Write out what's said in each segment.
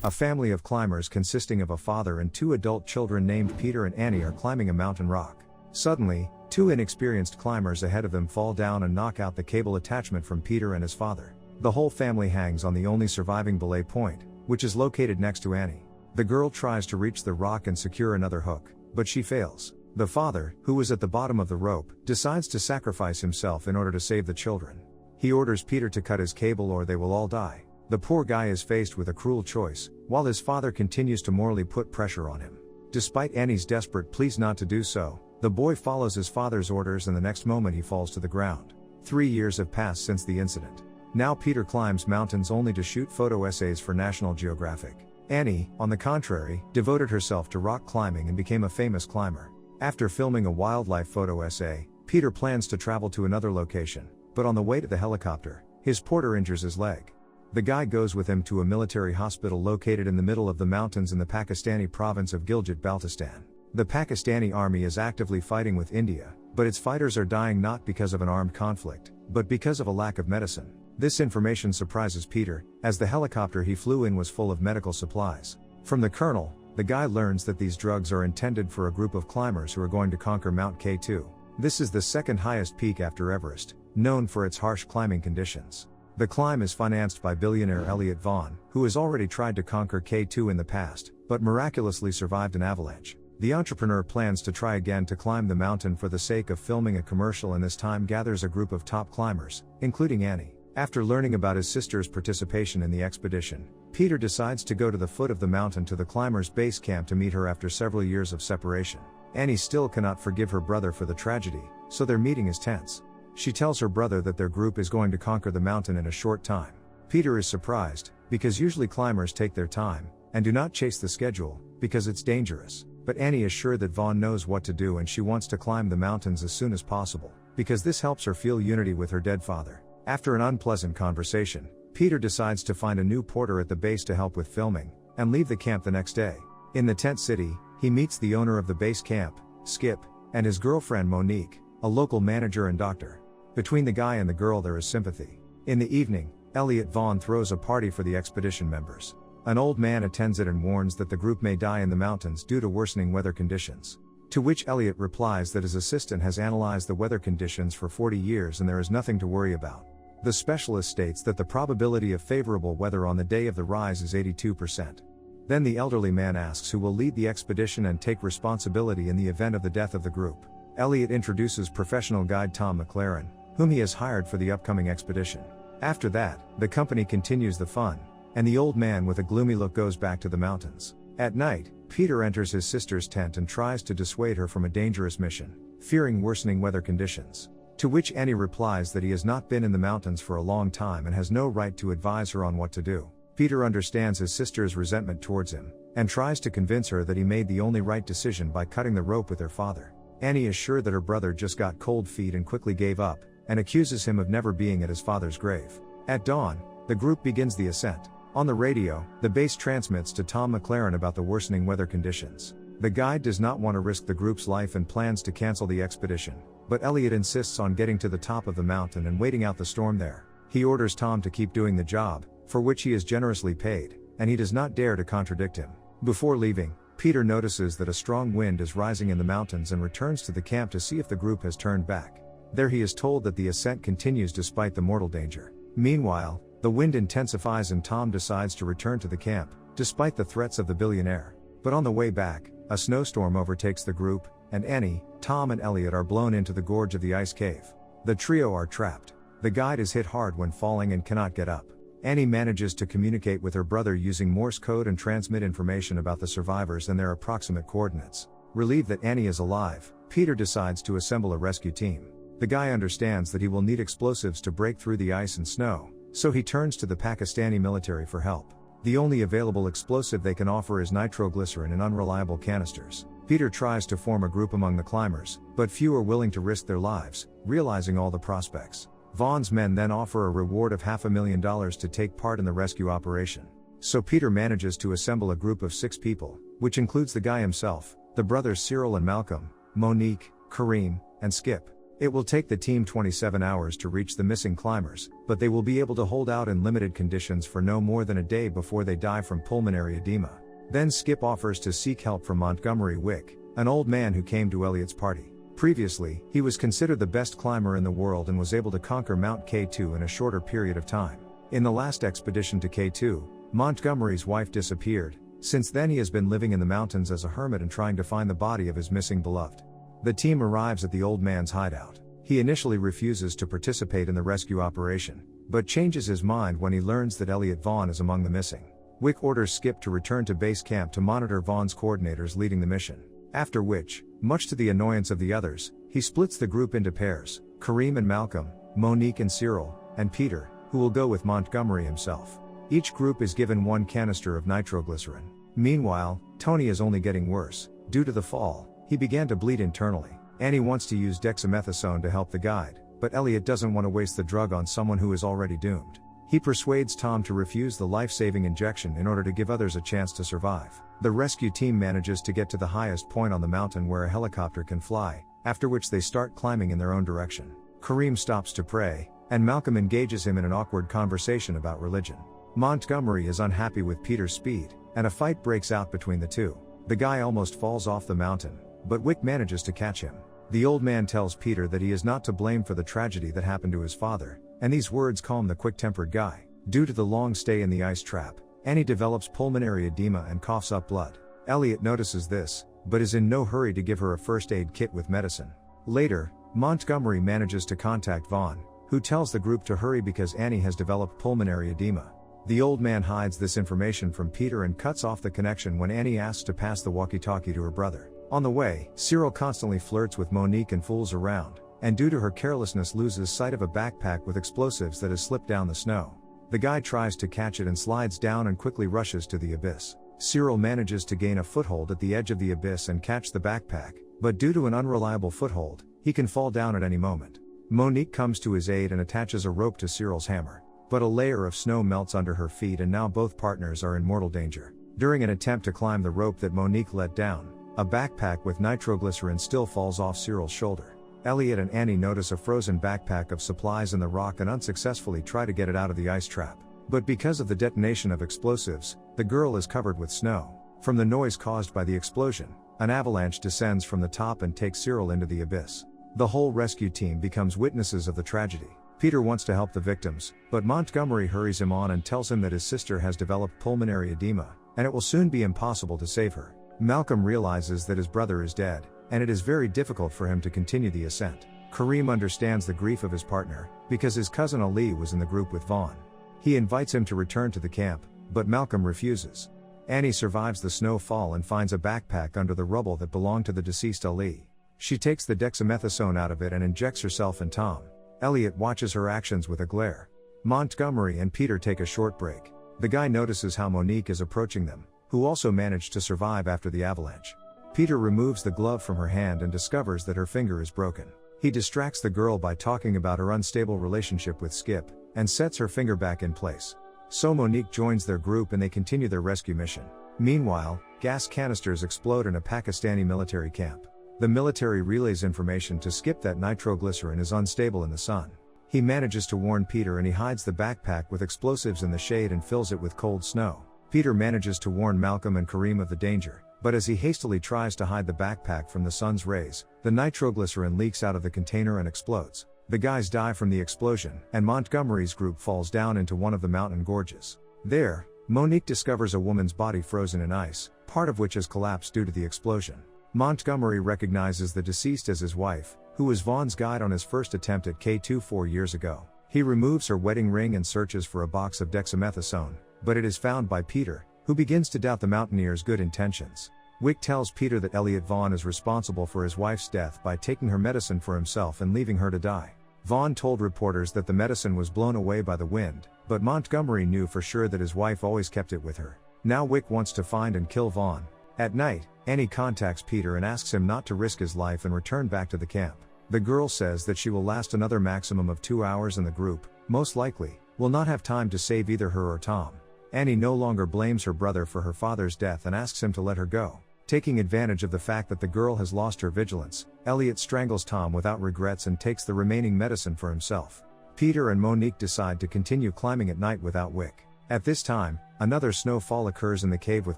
A family of climbers consisting of a father and two adult children named Peter and Annie are climbing a mountain rock. Suddenly, two inexperienced climbers ahead of them fall down and knock out the cable attachment from Peter and his father. The whole family hangs on the only surviving belay point, which is located next to Annie. The girl tries to reach the rock and secure another hook, but she fails. The father, who was at the bottom of the rope, decides to sacrifice himself in order to save the children. He orders Peter to cut his cable or they will all die. The poor guy is faced with a cruel choice, while his father continues to morally put pressure on him. Despite Annie's desperate pleas not to do so, the boy follows his father's orders and the next moment he falls to the ground. 3 years have passed since the incident. Now Peter climbs mountains only to shoot photo essays for National Geographic. Annie, on the contrary, devoted herself to rock climbing and became a famous climber. After filming a wildlife photo essay, Peter plans to travel to another location, but on the way to the helicopter, his porter injures his leg. The guy goes with him to a military hospital located in the middle of the mountains in the Pakistani province of Gilgit-Baltistan. The Pakistani army is actively fighting with India, but its fighters are dying not because of an armed conflict, but because of a lack of medicine. This information surprises Peter, as the helicopter he flew in was full of medical supplies. From the colonel, the guy learns that these drugs are intended for a group of climbers who are going to conquer Mount K2. This is the second highest peak after Everest, known for its harsh climbing conditions. The climb is financed by billionaire Elliot Vaughn, who has already tried to conquer K2 in the past, but miraculously survived an avalanche. The entrepreneur plans to try again to climb the mountain for the sake of filming a commercial and this time gathers a group of top climbers, including Annie. After learning about his sister's participation in the expedition, Peter decides to go to the foot of the mountain to the climbers' base camp to meet her after several years of separation. Annie still cannot forgive her brother for the tragedy, so their meeting is tense. She tells her brother that their group is going to conquer the mountain in a short time. Peter is surprised, because usually climbers take their time, and do not chase the schedule, because it's dangerous. But Annie is sure that Vaughn knows what to do and she wants to climb the mountains as soon as possible, because this helps her feel unity with her dead father. After an unpleasant conversation, Peter decides to find a new porter at the base to help with filming, and leave the camp the next day. In the tent city, he meets the owner of the base camp, Skip, and his girlfriend Monique, a local manager and doctor. Between the guy and the girl there is sympathy. In the evening, Elliot Vaughn throws a party for the expedition members. An old man attends it and warns that the group may die in the mountains due to worsening weather conditions. To which Elliot replies that his assistant has analyzed the weather conditions for 40 years and there is nothing to worry about. The specialist states that the probability of favorable weather on the day of the rise is 82%. Then the elderly man asks who will lead the expedition and take responsibility in the event of the death of the group. Elliot introduces professional guide Tom McLaren, whom he has hired for the upcoming expedition. After that, the company continues the fun, and the old man with a gloomy look goes back to the mountains. At night, Peter enters his sister's tent and tries to dissuade her from a dangerous mission, fearing worsening weather conditions. To which Annie replies that he has not been in the mountains for a long time and has no right to advise her on what to do. Peter understands his sister's resentment towards him, and tries to convince her that he made the only right decision by cutting the rope with her father. Annie is sure that her brother just got cold feet and quickly gave up, and accuses him of never being at his father's grave. At dawn, the group begins the ascent. On the radio, the base transmits to Tom McLaren about the worsening weather conditions. The guide does not want to risk the group's life and plans to cancel the expedition, but Elliot insists on getting to the top of the mountain and waiting out the storm there. He orders Tom to keep doing the job, for which he is generously paid, and he does not dare to contradict him. Before leaving, Peter notices that a strong wind is rising in the mountains and returns to the camp to see if the group has turned back. There he is told that the ascent continues despite the mortal danger. Meanwhile, the wind intensifies and Tom decides to return to the camp, despite the threats of the billionaire. But on the way back, a snowstorm overtakes the group, and Annie, Tom and Elliot are blown into the gorge of the ice cave. The trio are trapped. The guide is hit hard when falling and cannot get up. Annie manages to communicate with her brother using Morse code and transmit information about the survivors and their approximate coordinates. Relieved that Annie is alive, Peter decides to assemble a rescue team. The guy understands that he will need explosives to break through the ice and snow, so he turns to the Pakistani military for help. The only available explosive they can offer is nitroglycerin in unreliable canisters. Peter tries to form a group among the climbers, but few are willing to risk their lives, realizing all the prospects. Vaughn's men then offer a reward of $500,000 to take part in the rescue operation. So Peter manages to assemble a group of 6 people, which includes the guy himself, the brothers Cyril and Malcolm, Monique, Kareem, and Skip. It will take the team 27 hours to reach the missing climbers, but they will be able to hold out in limited conditions for no more than a day before they die from pulmonary edema. Then Skip offers to seek help from Montgomery Wick, an old man who came to Elliot's party. Previously, he was considered the best climber in the world and was able to conquer Mount K2 in a shorter period of time. In the last expedition to K2, Montgomery's wife disappeared. Since then he has been living in the mountains as a hermit and trying to find the body of his missing beloved. The team arrives at the old man's hideout. He initially refuses to participate in the rescue operation, but changes his mind when he learns that Elliot Vaughn is among the missing. Wick orders Skip to return to base camp to monitor Vaughn's coordinators leading the mission. After which, much to the annoyance of the others, he splits the group into pairs: Kareem and Malcolm, Monique and Cyril, and Peter, who will go with Montgomery himself. Each group is given one canister of nitroglycerin. Meanwhile, Tony is only getting worse. Due to the fall, he began to bleed internally. Annie wants to use dexamethasone to help the guide, but Elliot doesn't want to waste the drug on someone who is already doomed. He persuades Tom to refuse the life-saving injection in order to give others a chance to survive. The rescue team manages to get to the highest point on the mountain where a helicopter can fly, after which they start climbing in their own direction. Kareem stops to pray, and Malcolm engages him in an awkward conversation about religion. Montgomery is unhappy with Peter's speed, and a fight breaks out between the two. The guy almost falls off the mountain, but Wick manages to catch him. The old man tells Peter that he is not to blame for the tragedy that happened to his father, and these words calm the quick-tempered guy. Due to the long stay in the ice trap, Annie develops pulmonary edema and coughs up blood. Elliot notices this, but is in no hurry to give her a first aid kit with medicine. Later, Montgomery manages to contact Vaughn, who tells the group to hurry because Annie has developed pulmonary edema. The old man hides this information from Peter and cuts off the connection when Annie asks to pass the walkie-talkie to her brother. On the way, Cyril constantly flirts with Monique and fools around, and due to her carelessness loses sight of a backpack with explosives that has slipped down the snow. The guy tries to catch it and slides down and quickly rushes to the abyss. Cyril manages to gain a foothold at the edge of the abyss and catch the backpack, but due to an unreliable foothold, he can fall down at any moment. Monique comes to his aid and attaches a rope to Cyril's hammer, but a layer of snow melts under her feet and now both partners are in mortal danger. During an attempt to climb the rope that Monique let down, a backpack with nitroglycerin still falls off Cyril's shoulder. Elliot and Annie notice a frozen backpack of supplies in the rock and unsuccessfully try to get it out of the ice trap. But because of the detonation of explosives, the girl is covered with snow. From the noise caused by the explosion, an avalanche descends from the top and takes Cyril into the abyss. The whole rescue team becomes witnesses of the tragedy. Peter wants to help the victims, but Montgomery hurries him on and tells him that his sister has developed pulmonary edema, and it will soon be impossible to save her. Malcolm realizes that his brother is dead, and it is very difficult for him to continue the ascent. Kareem understands the grief of his partner, because his cousin Ali was in the group with Vaughn. He invites him to return to the camp, but Malcolm refuses. Annie survives the snowfall and finds a backpack under the rubble that belonged to the deceased Ali. She takes the dexamethasone out of it and injects herself and Tom. Elliot watches her actions with a glare. Montgomery and Peter take a short break. The guy notices how Monique is approaching them, who also managed to survive after the avalanche. Peter removes the glove from her hand and discovers that her finger is broken. He distracts the girl by talking about her unstable relationship with Skip, and sets her finger back in place. So Monique joins their group and they continue their rescue mission. Meanwhile, gas canisters explode in a Pakistani military camp. The military relays information to Skip that nitroglycerin is unstable in the sun. He manages to warn Peter and he hides the backpack with explosives in the shade and fills it with cold snow. Peter manages to warn Malcolm and Kareem of the danger, but as he hastily tries to hide the backpack from the sun's rays, the nitroglycerin leaks out of the container and explodes. The guys die from the explosion, and Montgomery's group falls down into one of the mountain gorges. There, Monique discovers a woman's body frozen in ice, part of which has collapsed due to the explosion. Montgomery recognizes the deceased as his wife, who was Vaughn's guide on his first attempt at K2 4 years ago. He removes her wedding ring and searches for a box of dexamethasone, but it is found by Peter, who begins to doubt the mountaineer's good intentions. Wick tells Peter that Elliot Vaughn is responsible for his wife's death by taking her medicine for himself and leaving her to die. Vaughn told reporters that the medicine was blown away by the wind, but Montgomery knew for sure that his wife always kept it with her. Now Wick wants to find and kill Vaughn. At night, Annie contacts Peter and asks him not to risk his life and return back to the camp. The girl says that she will last another maximum of 2 hours and the group, most likely, will not have time to save either her or Tom. Annie no longer blames her brother for her father's death and asks him to let her go. Taking advantage of the fact that the girl has lost her vigilance, Elliot strangles Tom without regrets and takes the remaining medicine for himself. Peter and Monique decide to continue climbing at night without Wick. At this time, another snowfall occurs in the cave with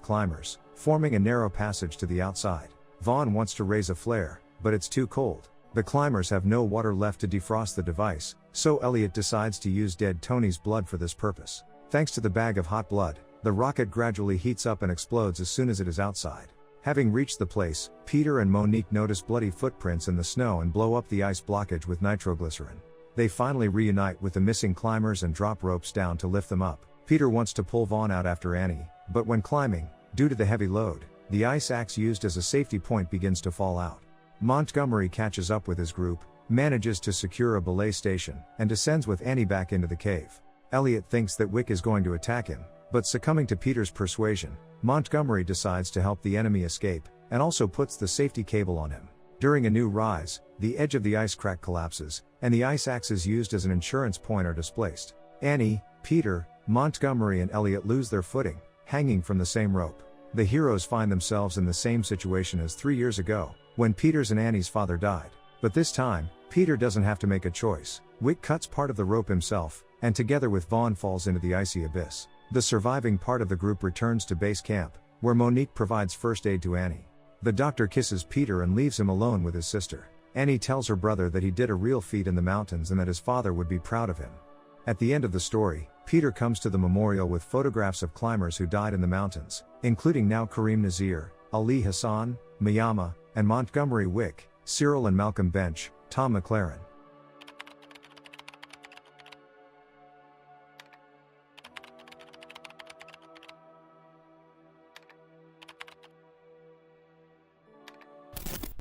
climbers, forming a narrow passage to the outside. Vaughn wants to raise a flare, but it's too cold. The climbers have no water left to defrost the device, so Elliot decides to use dead Tony's blood for this purpose. Thanks to the bag of hot blood, the rocket gradually heats up and explodes as soon as it is outside. Having reached the place, Peter and Monique notice bloody footprints in the snow and blow up the ice blockage with nitroglycerin. They finally reunite with the missing climbers and drop ropes down to lift them up. Peter wants to pull Vaughn out after Annie, but when climbing, due to the heavy load, the ice axe used as a safety point begins to fall out. Montgomery catches up with his group, manages to secure a belay station, and descends with Annie back into the cave. Elliot thinks that Wick is going to attack him, but succumbing to Peter's persuasion, Montgomery decides to help the enemy escape, and also puts the safety cable on him. During a new rise, the edge of the ice crack collapses, and the ice axes used as an insurance point are displaced. Annie, Peter, Montgomery and Elliot lose their footing, hanging from the same rope. The heroes find themselves in the same situation as 3 years ago, when Peter's and Annie's father died. But this time, Peter doesn't have to make a choice. Wick cuts part of the rope himself, and together with Vaughn falls into the icy abyss. The surviving part of the group returns to base camp, where Monique provides first aid to Annie. The doctor kisses Peter and leaves him alone with his sister. Annie tells her brother that he did a real feat in the mountains and that his father would be proud of him. At the end of the story, Peter comes to the memorial with photographs of climbers who died in the mountains, including now Karim Nazir, Ali Hassan, Miyama, and Montgomery Wick, Cyril and Malcolm Bench, Tom McLaren.